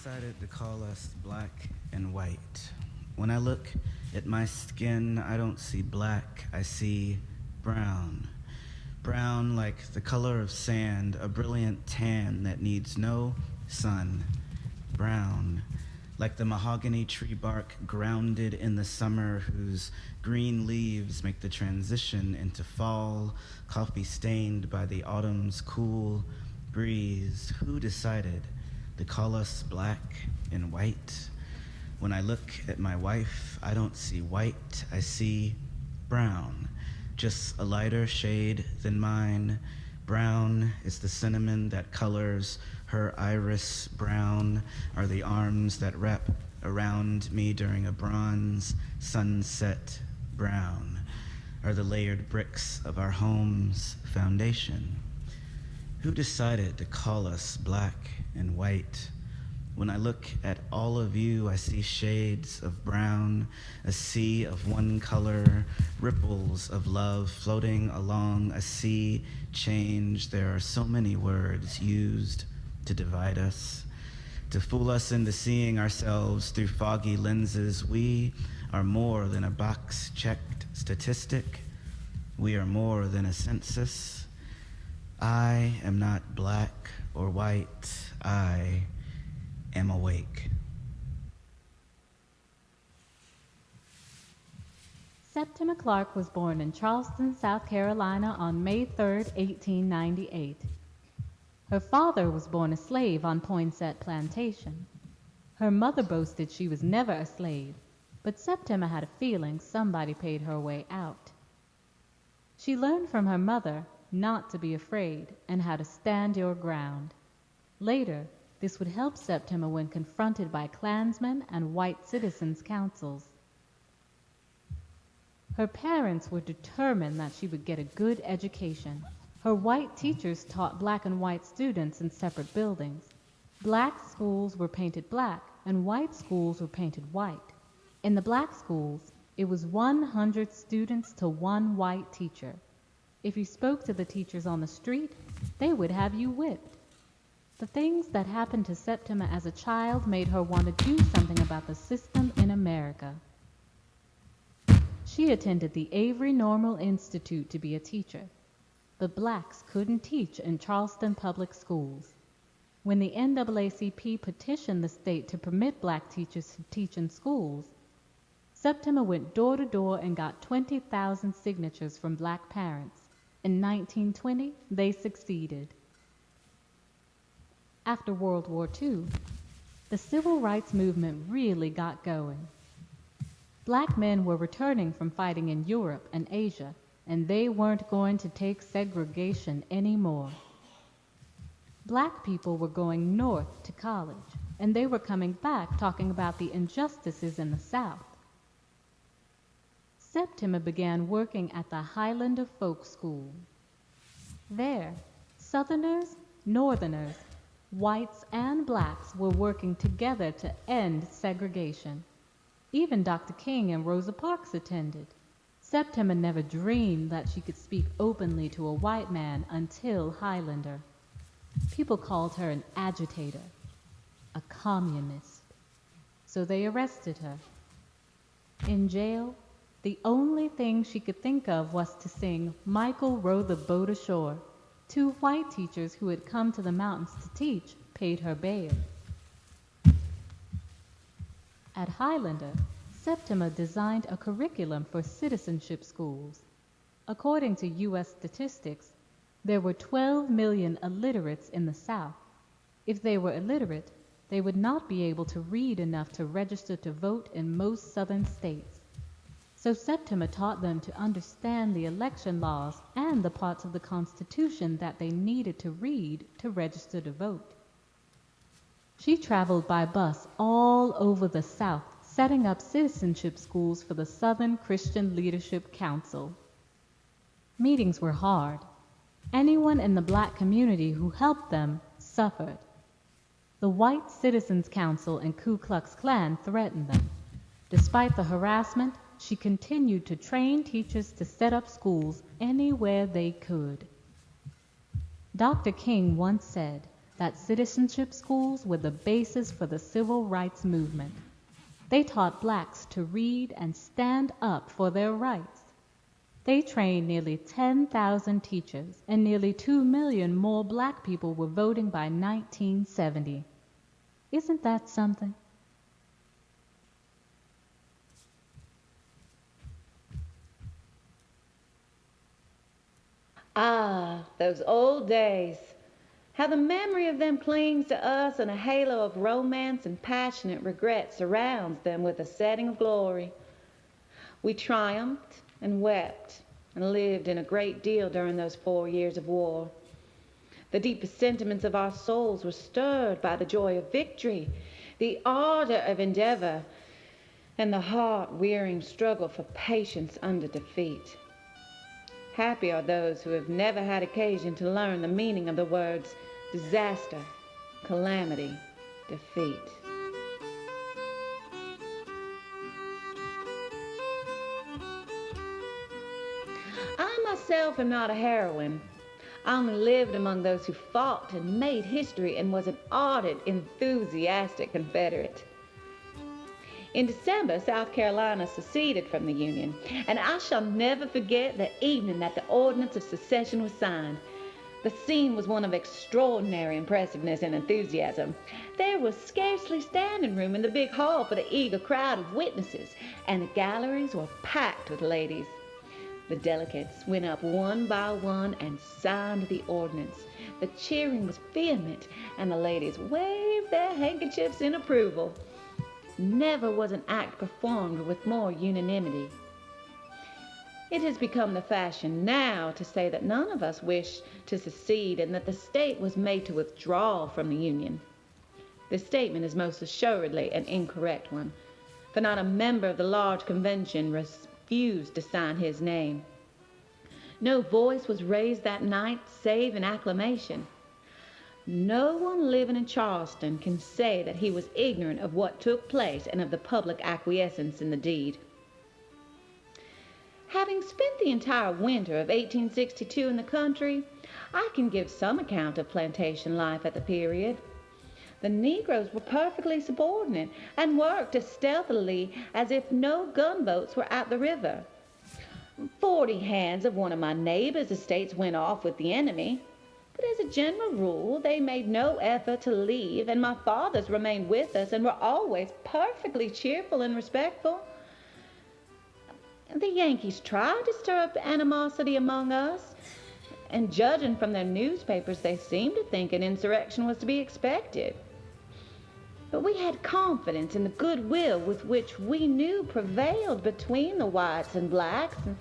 decided to call us black and white? When I look at my skin, I don't see black, I see brown. Brown like the color of sand, a brilliant tan that needs no sun. Brown like the mahogany tree bark grounded in the summer, whose green leaves make the transition into fall, coffee stained by the autumn's cool breeze. Who decided to call us black and white? When I look at my wife, I don't see white, I see brown, just a lighter shade than mine. Brown is the cinnamon that colors her iris. Brown are the arms that wrap around me during a bronze sunset. Brown are the layered bricks of our home's foundation. Who decided to call us black and white? When I look at all of you, I see shades of brown, a sea of one color, ripples of love floating along a sea change. There are so many words used to divide us, to fool us into seeing ourselves through foggy lenses. We are more than a box-checked statistic. We are more than a census. I am not black or white. I am awake. Septima Clark was born in Charleston, South Carolina on May 3, 1898. Her father was born a slave on Poinsett Plantation. Her mother boasted she was never a slave, but Septima had a feeling somebody paid her way out. She learned from her mother not to be afraid and how to stand your ground. Later, this would help Septima when confronted by Klansmen and white citizens' councils. Her parents were determined that she would get a good education. Her white teachers taught black and white students in separate buildings. Black schools were painted black and white schools were painted white. In the black schools, it was 100 students to one white teacher. If you spoke to the teachers on the street, they would have you whipped. The things that happened to Septima as a child made her want to do something about the system in America. She attended the Avery Normal Institute to be a teacher, but blacks couldn't teach in Charleston public schools. When the NAACP petitioned the state to permit black teachers to teach in schools, Septima went door to door and got 20,000 signatures from black parents. In 1920, they succeeded. After World War II, the civil rights movement really got going. Black men were returning from fighting in Europe and Asia, and they weren't going to take segregation anymore. Black people were going north to college, and they were coming back talking about the injustices in the South. Septima began working at the Highlander Folk School. There, Southerners, Northerners, whites and blacks were working together to end segregation. Even Dr. King and Rosa Parks attended. Septima never dreamed that she could speak openly to a white man until Highlander. People called her an agitator, a communist. So they arrested her. In jail, the only thing she could think of was to sing "Michael Row the Boat Ashore." Two white teachers who had come to the mountains to teach paid her bail. At Highlander, Septima designed a curriculum for citizenship schools. According to U.S. statistics, there were 12 million illiterates in the South. If they were illiterate, they would not be able to read enough to register to vote in most southern states. So Septima taught them to understand the election laws and the parts of the Constitution that they needed to read to register to vote. She traveled by bus all over the South, setting up citizenship schools for the Southern Christian Leadership Council. Meetings were hard. Anyone in the black community who helped them suffered. The White Citizens Council and Ku Klux Klan threatened them. Despite the harassment, she continued to train teachers to set up schools anywhere they could. Dr. King once said, that citizenship schools were the basis for the civil rights movement. They taught blacks to read and stand up for their rights. They trained nearly 10,000 teachers, and nearly 2 million more black people were voting by 1970. Isn't that something? Ah, those old days. How the memory of them clings to us, and a halo of romance and passionate regret surrounds them with a setting of glory. We triumphed and wept and lived in a great deal during those 4 years of war. The deepest sentiments of our souls were stirred by the joy of victory, the ardor of endeavor, and the heart-wearing struggle for patience under defeat. Happy are those who have never had occasion to learn the meaning of the words disaster, calamity, defeat. I myself am not a heroine. I only lived among those who fought and made history and was an ardent, enthusiastic Confederate. In December, South Carolina seceded from the Union, and I shall never forget the evening that the Ordinance of Secession was signed. The scene was one of extraordinary impressiveness and enthusiasm. There was scarcely standing room in the big hall for the eager crowd of witnesses, and the galleries were packed with ladies. The delegates went up one by one and signed the ordinance. The cheering was vehement, and the ladies waved their handkerchiefs in approval. Never was an act performed with more unanimity. It has become the fashion now to say that none of us wish to secede and that the state was made to withdraw from the Union. This statement is most assuredly an incorrect one, for not a member of the large convention refused to sign his name. No voice was raised that night save an acclamation. No one living in Charleston can say that he was ignorant of what took place and of the public acquiescence in the deed. Having spent the entire winter of 1862 in the country, I can give some account of plantation life at the period. The Negroes were perfectly subordinate and worked as stealthily as if no gunboats were at the river. 40 hands of one of my neighbors' estates went off with the enemy, but as a general rule, they made no effort to leave, and my fathers remained with us and were always perfectly cheerful and respectful. The Yankees tried to stir up animosity among us, and judging from their newspapers, they seemed to think an insurrection was to be expected. But we had confidence in the goodwill with which we knew prevailed between the whites and blacks, and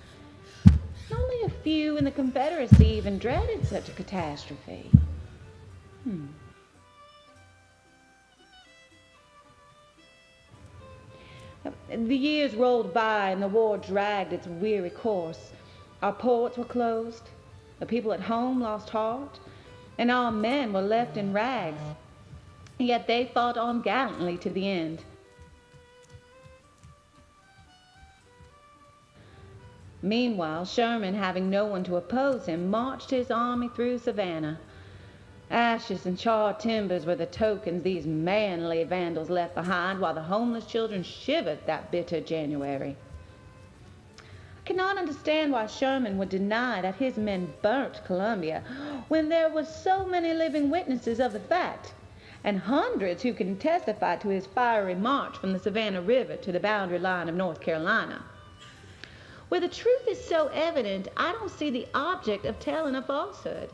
only a few in the Confederacy even dreaded such a catastrophe. The years rolled by and the war dragged its weary course. Our ports were closed, the people at home lost heart, and our men were left in rags. Yet they fought on gallantly to the end. Meanwhile, Sherman, having no one to oppose him, marched his army through Savannah. Ashes and charred timbers were the tokens these manly vandals left behind, while the homeless children shivered that bitter January. I cannot understand why Sherman would deny that his men burnt Columbia, when there were so many living witnesses of the fact, and hundreds who can testify to his fiery march from the Savannah River to the boundary line of North Carolina. Where the truth is so evident, I don't see the object of telling a falsehood.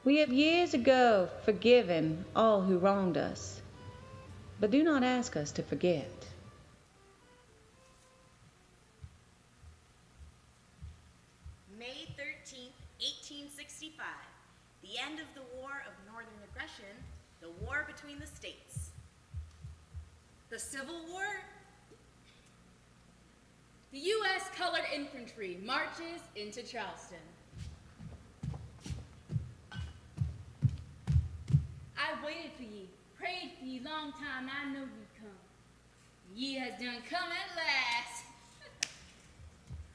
We have years ago forgiven all who wronged us, but do not ask us to forget. May 13th, 1865, the end of the War of Northern Aggression, the war between the states. The Civil War? The U.S. Colored Infantry marches into Charleston. I waited for ye, prayed for ye long time, I know you'd come. Ye has done come at last.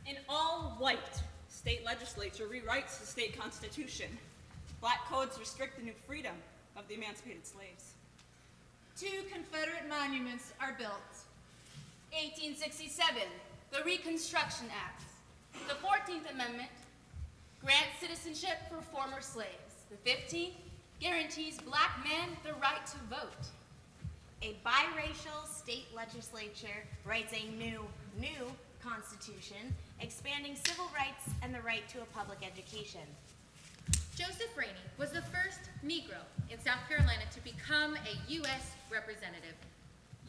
In all white, state legislature rewrites the state constitution. Black codes restrict the new freedom of the emancipated slaves. 2 Confederate monuments are built. 1867, the Reconstruction Act. The 14th Amendment grants citizenship for former slaves. The 15th guarantees black men the right to vote. A biracial state legislature writes a new constitution, expanding civil rights and the right to a public education. Joseph Rainey was the first Negro in South Carolina to become a U.S. representative.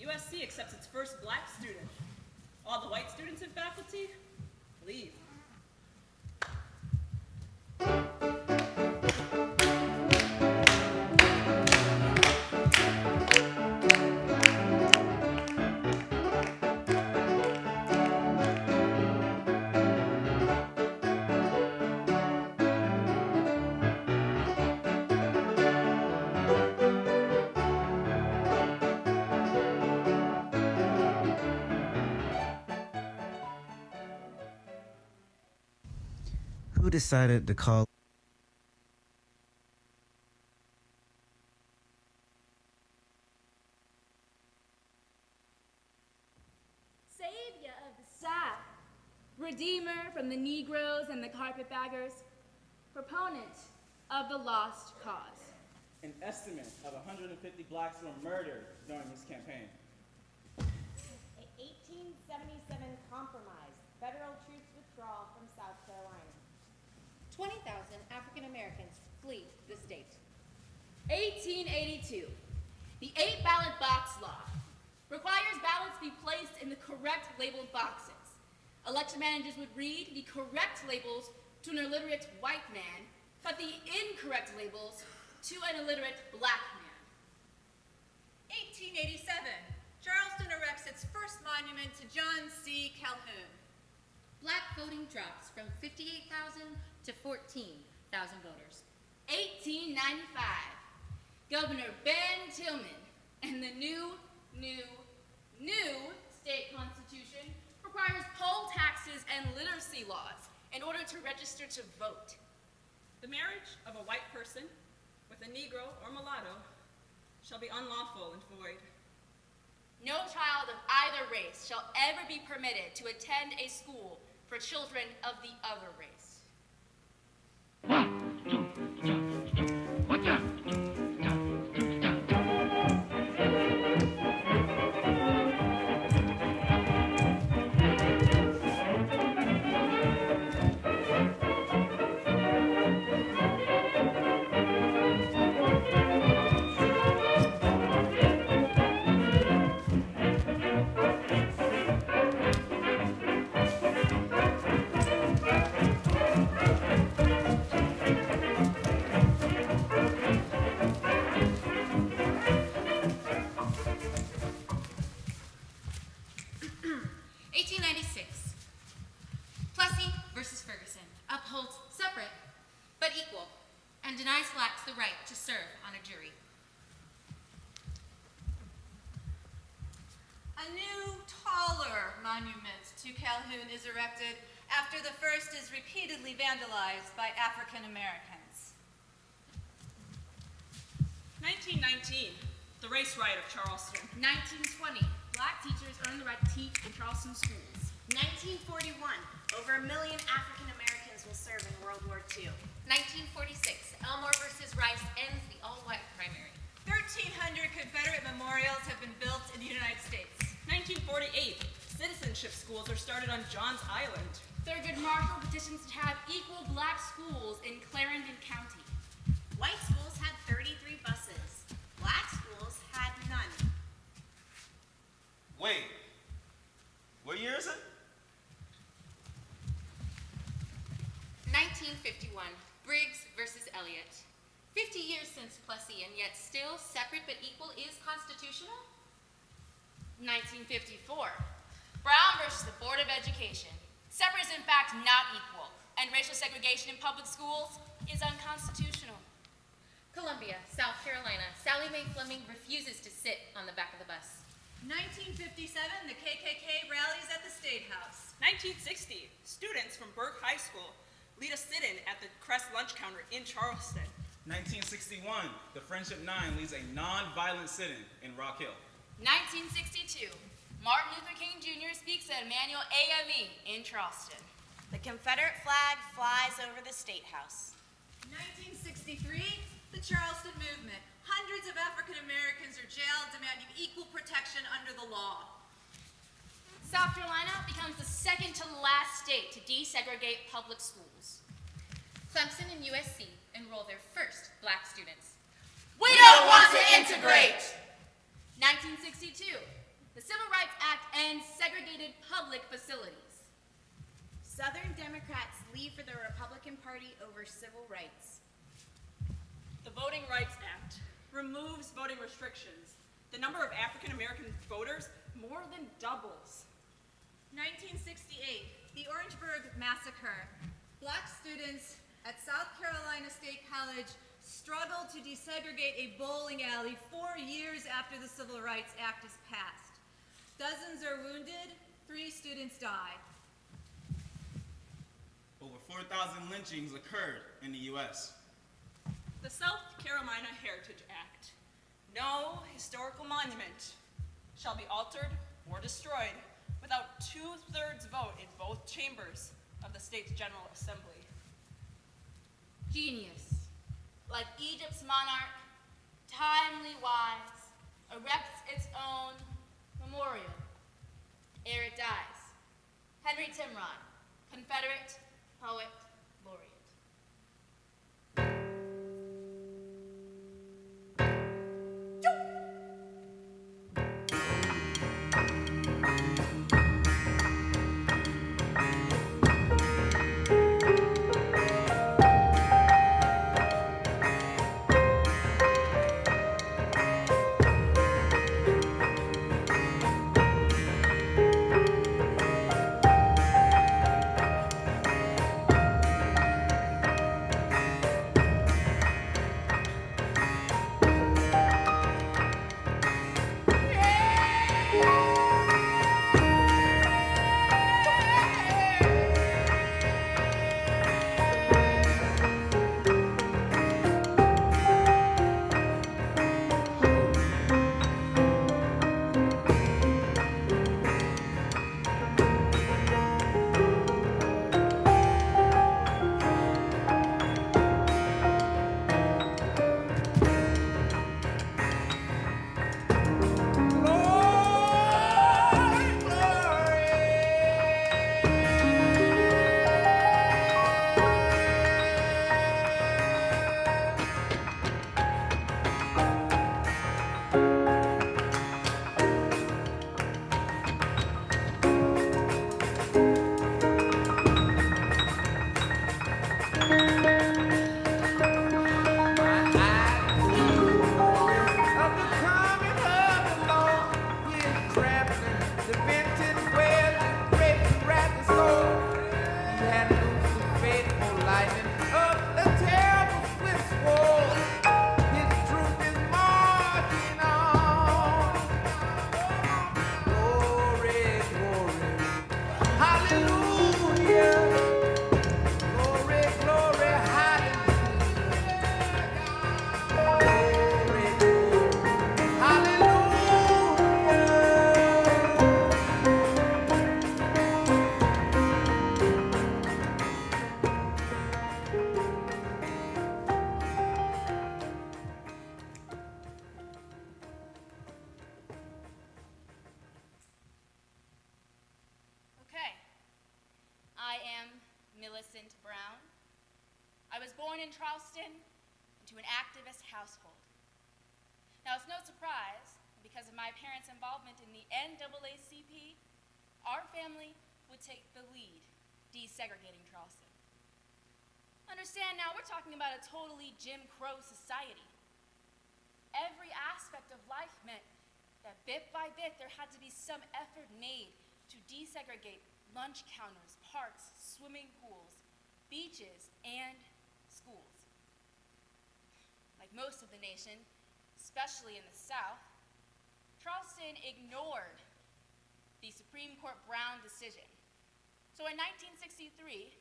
USC accepts its first black student. All the white students and faculty leave. Who decided to call Savior of the South, redeemer from the Negroes and the carpetbaggers, proponent of the lost cause. An estimate of 150 blacks were murdered during this campaign. A 1877 compromise, federal troops withdrawal from South Carolina. 20,000 African Americans flee the state. 1882, the 8-ballot box law requires ballots be placed in the correct labeled boxes. Election managers would read the correct labels to an illiterate white man, but the incorrect labels to an illiterate black man. 1887, Charleston erects its first monument to John C. Calhoun. Black voting drops from 58,000 to 14,000 voters. 1895, Governor Ben Tillman and the new state constitution requires poll taxes and literacy laws in order to register to vote. The marriage of a white person with a Negro or mulatto shall be unlawful and void. No child of either race shall ever be permitted to attend a school for children of the other race. denies blacks the right to serve on a jury. A new, taller monument to Calhoun is erected after the first is repeatedly vandalized by African Americans. 1919, the race riot of Charleston. 1920, black teachers earned the right to teach in Charleston schools. 1941, over 1 million African Americans will serve in World War II. 1946, Elmore versus Rice ends the all-white primary. 1,300 Confederate memorials have been built in the United States. 1948, citizenship schools are started on Johns Island. Thurgood Marshall petitions to have equal black schools in Clarendon County. White schools had 33 buses. Black schools had none. Wait, what year is it? 1951, Briggs versus Elliott. 50 years since Plessy, and yet still separate but equal is constitutional? 1954, Brown versus the Board of Education. Separate is in fact not equal, and racial segregation in public schools is unconstitutional. Columbia, South Carolina, Sally Mae Fleming refuses to sit on the back of the bus. 1957, the KKK rallies at the State House. 1960, students from Burke High School lead a sit-in at the Crest lunch counter in Charleston. 1961, the Friendship Nine leads a non-violent sit-in in Rock Hill. 1962, Martin Luther King Jr. speaks at Emmanuel AME in Charleston. The Confederate flag flies over the State House. 1963, the Charleston movement. Hundreds of African Americans are jailed demanding equal protection under the law. South Carolina becomes the second to last state to desegregate public schools. Clemson and USC enroll their first black students. We don't want to integrate! 1962, the Civil Rights Act ends segregated public facilities. Southern Democrats leave for the Republican Party over civil rights. The Voting Rights Act removes voting restrictions. The number of African American voters more than doubles. 1968, the Orangeburg Massacre. Black students at South Carolina State College struggled to desegregate a bowling alley 4 years after the Civil Rights Act is passed. Dozens are wounded, 3 students die. Over 4,000 lynchings occurred in the U.S. The South Carolina Heritage Act. No historical monument shall be altered or destroyed without 2/3 vote in both chambers of the state's General Assembly. Genius, like Egypt's monarch, timely wise, erects its own memorial ere it dies. Henry Timrod, Confederate Poet Laureate. Millicent Brown. I was born in Charleston into an activist household. Now, it's no surprise, because of my parents' involvement in the NAACP, our family would take the lead desegregating Charleston. Understand now, we're talking about a totally Jim Crow society. Every aspect of life meant that bit by bit there had to be some effort made to desegregate lunch counters, parks, swimming pools, beaches, and schools. Like most of the nation, especially in the South, Charleston ignored the Supreme Court Brown decision. So in 1963,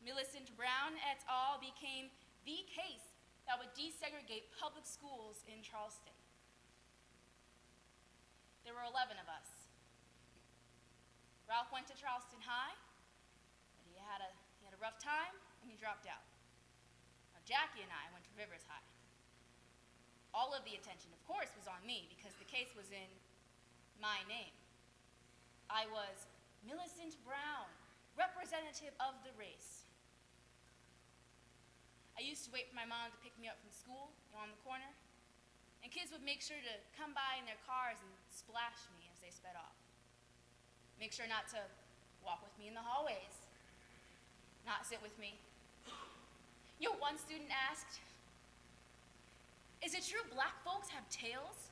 Millicent Brown et al. Became the case that would desegregate public schools in Charleston. There were 11 of us. Ralph went to Charleston High, but he had a rough time and he dropped out. Now, Jackie and I went to Rivers High. All of the attention, of course, was on me because the case was in my name. I was Millicent Brown, representative of the race. I used to wait for my mom to pick me up from school, on the corner, and kids would make sure to come by in their cars and splash me as they sped off. Make sure not to walk with me in the hallways, not sit with me. You know, one student asked, "Is it true black folks have tails?"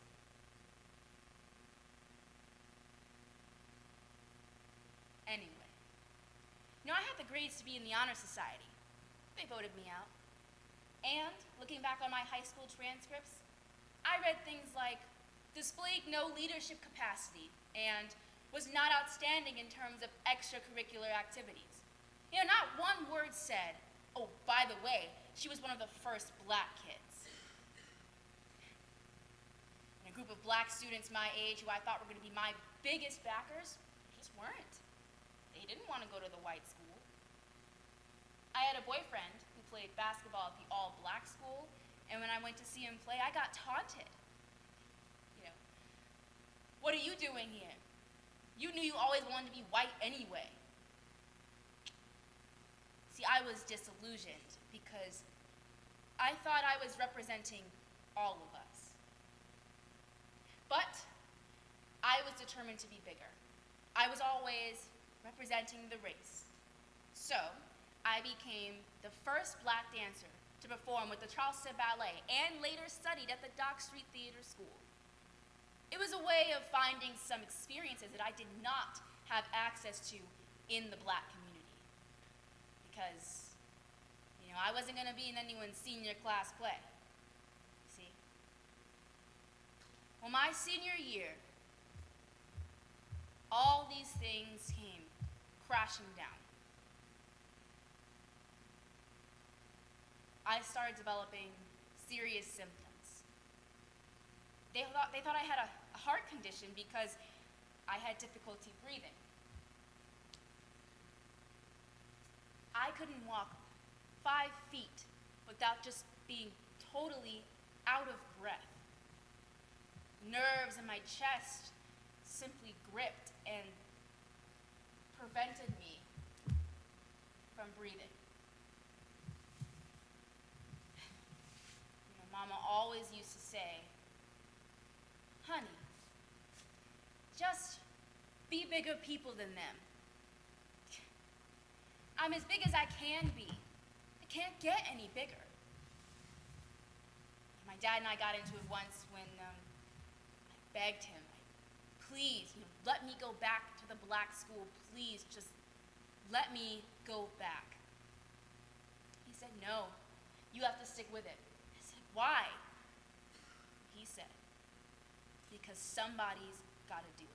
Anyway, I had the grades to be in the Honor Society. They voted me out. And looking back on my high school transcripts, I read things like displayed no leadership capacity and was not outstanding in terms of extracurricular activities. You know, not one word said, "Oh, by the way, she was one of the first black kids." And a group of black students my age who I thought were going to be my biggest backers just weren't. They didn't want to go to the white school. I had a boyfriend who played basketball at the all-black school, and when I went to see him play, I got taunted. You know, "What are you doing here? You knew you always wanted to be white anyway." See, I was disillusioned because I thought I was representing all of us. But I was determined to be bigger. I was always representing the race. So I became the first black dancer to perform with the Charleston Ballet and later studied at the Dock Street Theater School. It was a way of finding some experiences that I did not have access to in the black community. Because, I wasn't going to be in anyone's senior class play. See? Well, my senior year, all these things came crashing down. I started developing serious symptoms. They thought I had a heart condition because I had difficulty breathing. I couldn't walk 5 feet without just being totally out of breath. Nerves in my chest simply gripped and prevented me from breathing. Mama always used to say, "Honey, just be bigger people than them." I'm as big as I can be. I can't get any bigger. My dad and I got into it once when I begged him, "Please, let me go back to the black school. Please, just let me go back." He said, "No, you have to stick with it." I said, "Why?" He said, "Because somebody's got to do it."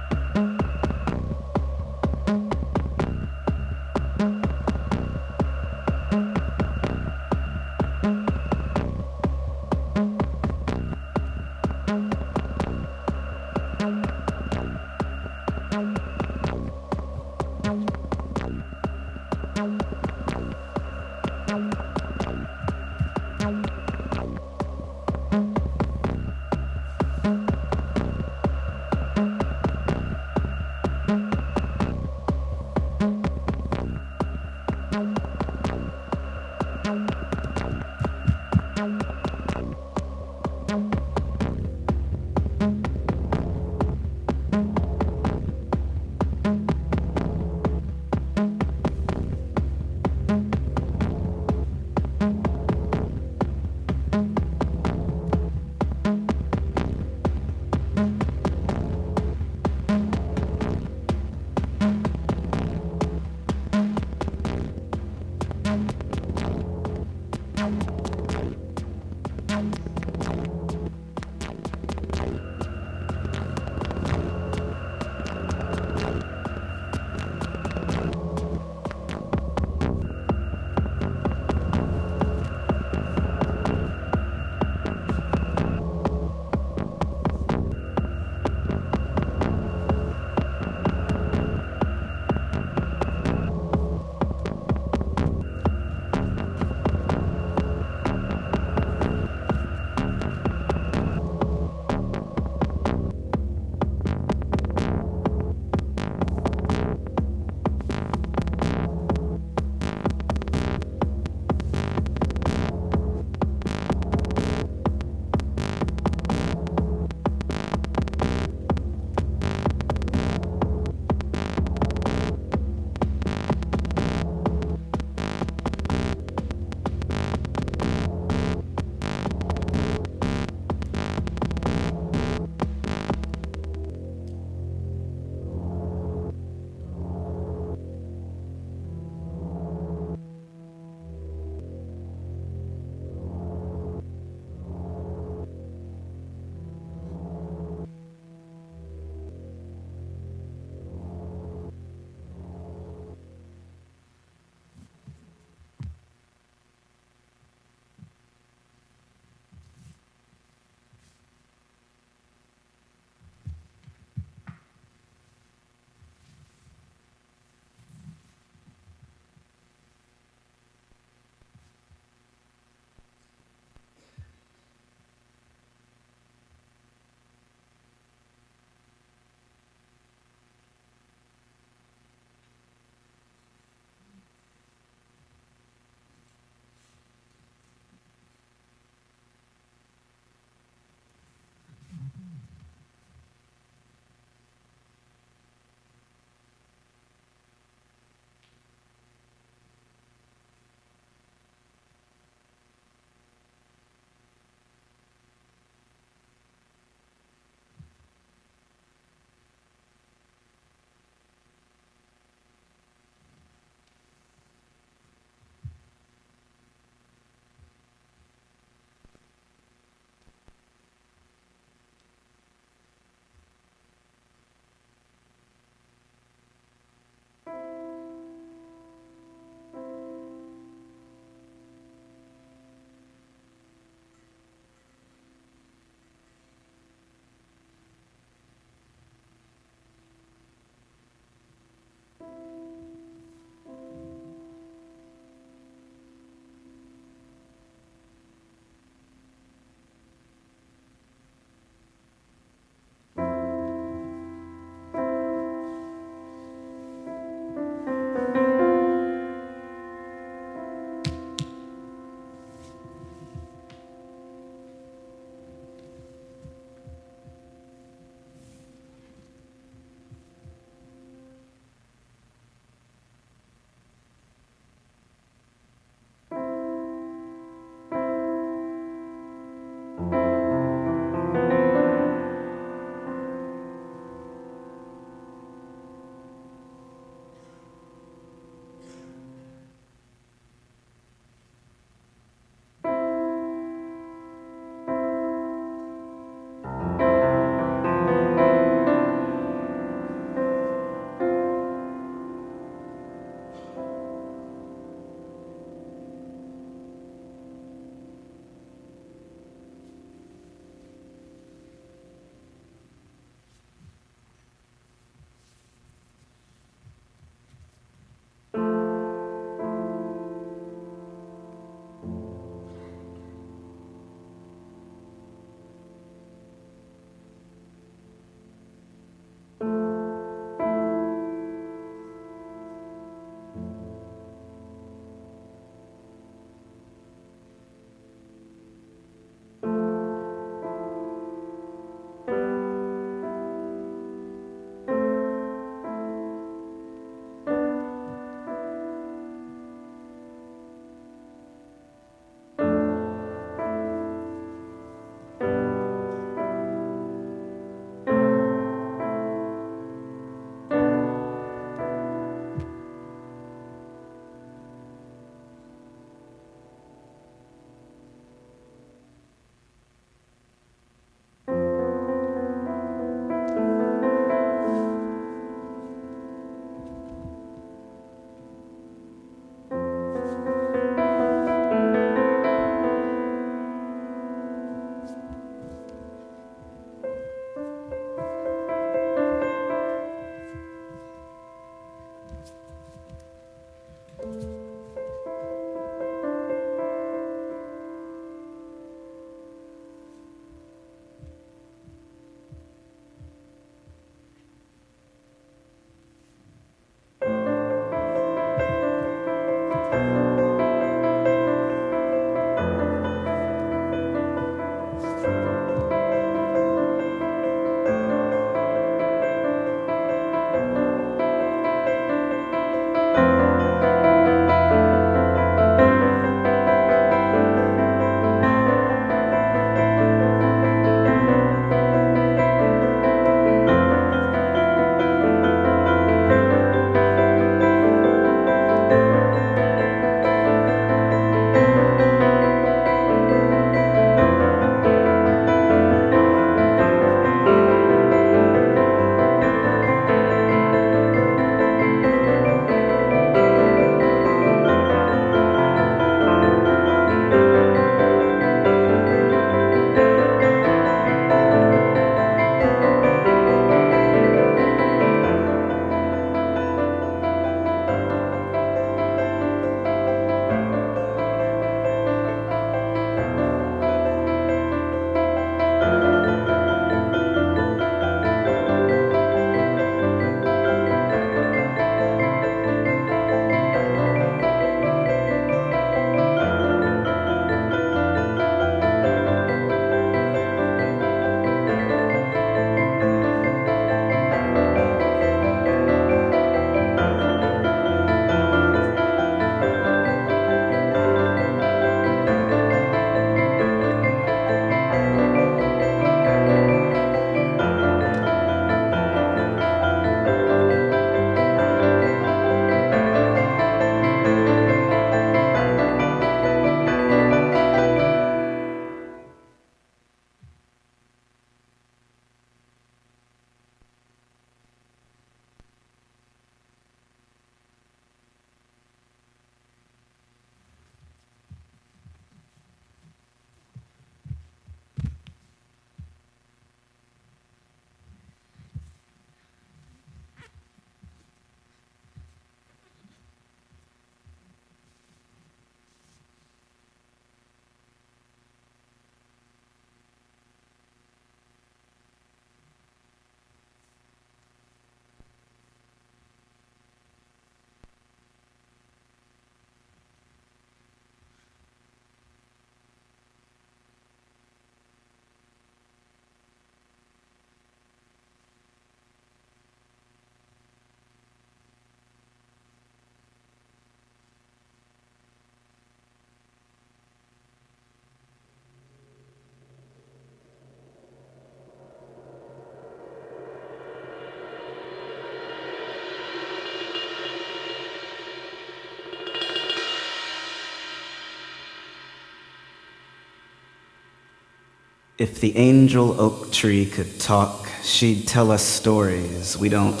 If the angel oak tree could talk, she'd tell us stories we don't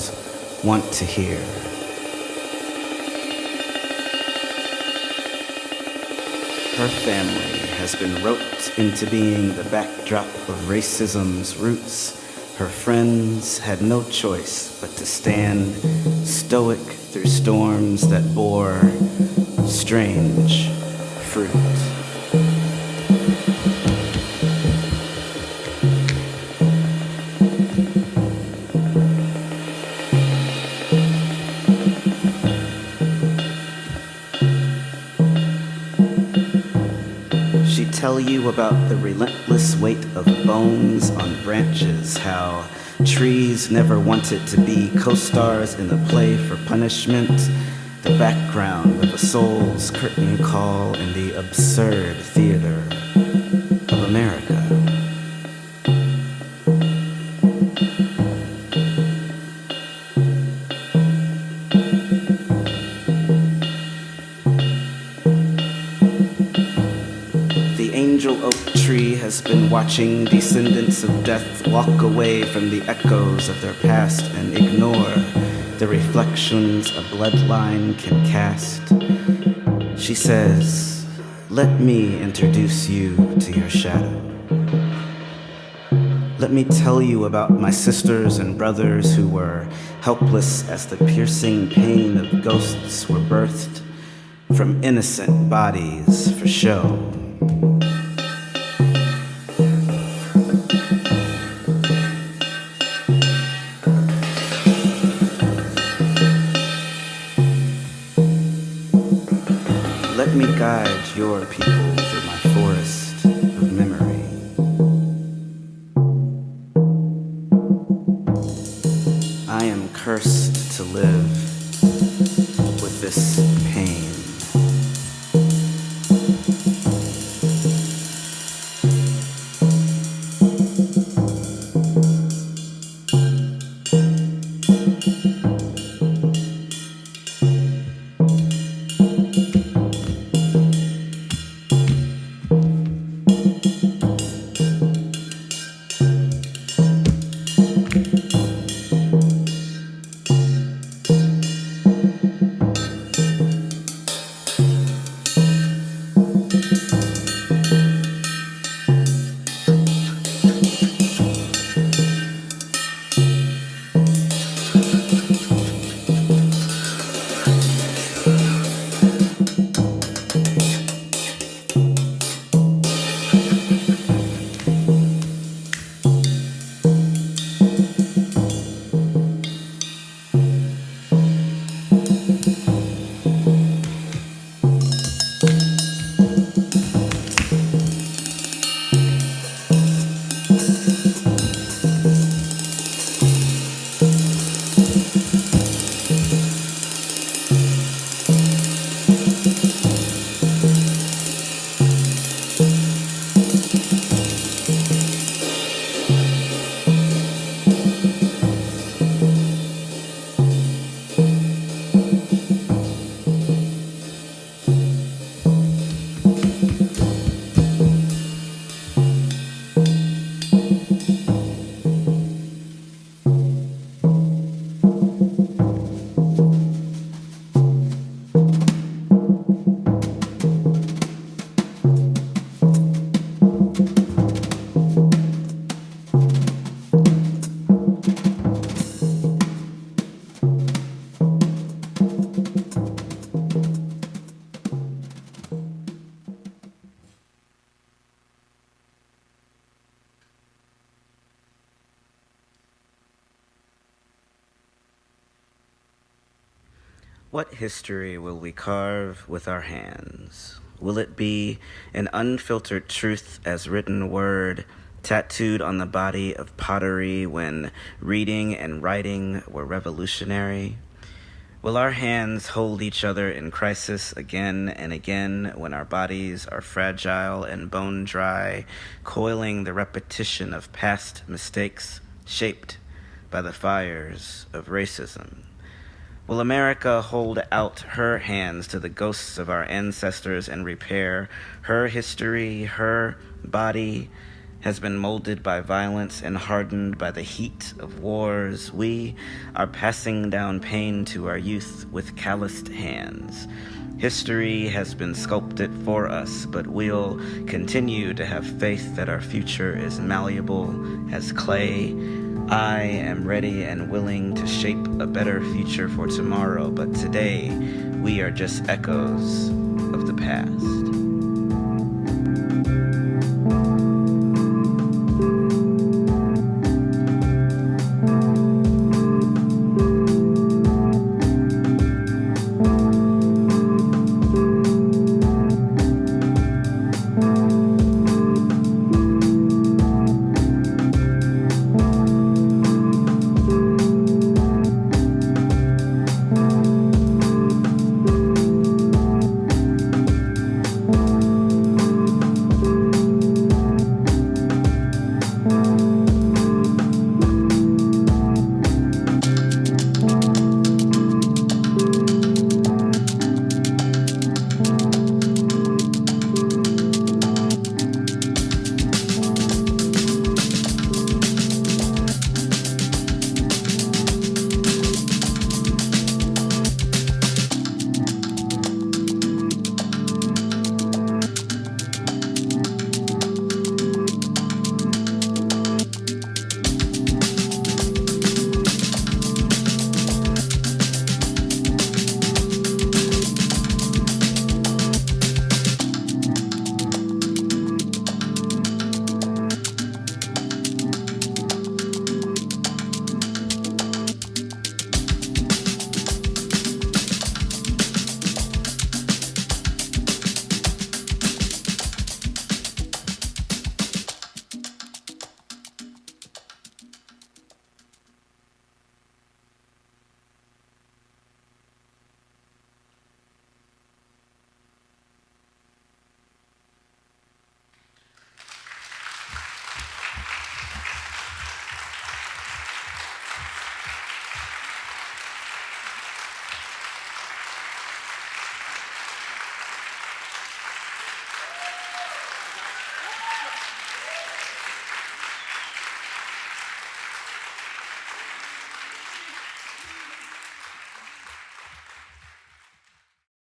want to hear. Her family has been roped into being the backdrop of racism's roots. Her friends had no choice but to stand stoic through storms that bore strange fruit. She'd tell you about the relentless weight of bones on branches, how trees never wanted to be co-stars in the play for punishment, the background of a soul's curtain call in the absurd theater of America. The angel oak tree has been watching descendants of death walk away from the echoes of their past and ignore the reflections a bloodline can cast. She says, "Let me introduce you to your shadow. Let me tell you about my sisters and brothers who were helpless as the piercing pain of ghosts were birthed from innocent bodies for show." Let me guide your people through my forest of memory. I am cursed to live with this pain. What history will we carve with our hands? Will it be an unfiltered truth as written word, tattooed on the body of pottery when reading and writing were revolutionary? Will our hands hold each other in crisis again and again when our bodies are fragile and bone dry, coiling the repetition of past mistakes shaped by the fires of racism? Will America hold out her hands to the ghosts of our ancestors and repair her history, her body, has been molded by violence and hardened by the heat of wars. We are passing down pain to our youth with calloused hands. History has been sculpted for us, but we'll continue to have faith that our future is malleable as clay. I am ready and willing to shape a better future for tomorrow, but today we are just echoes of the past.